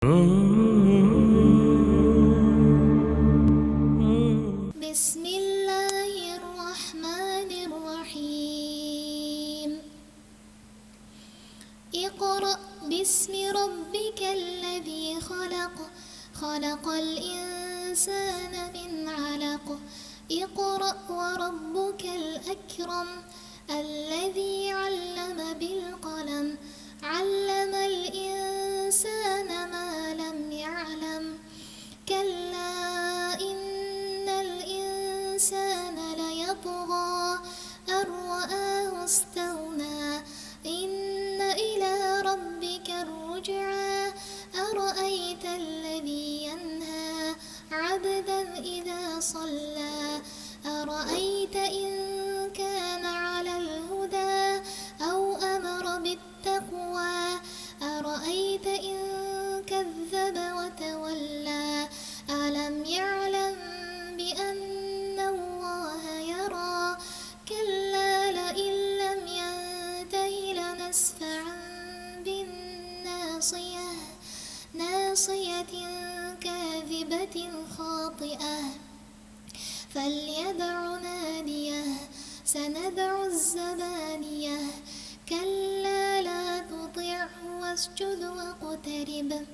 بسم الله الرحمن الرحيم اقرأ باسم ربك الذي خلق خلق الإنسان من علق اقرأ وربك الأكرم الذي علم بالقلم علم الإنسان ما لم يعلم كلا إن الإنسان ليطغى أن رآه استغنى إن إلى ربك الرجعى أرأيت الذي ينهى عبدا إذا صلى أرأيت إن كان على الهدى أو أمر بالتقوى أرأيت إن كذب وتولى ألم يعلم بأن الله يرى كلا لئن لم ينته لنسفعا بالناصية ناصية كاذبة خاطئة فليدع ناديه سندع الزبانية كلا لا تطعه واسجد واقترب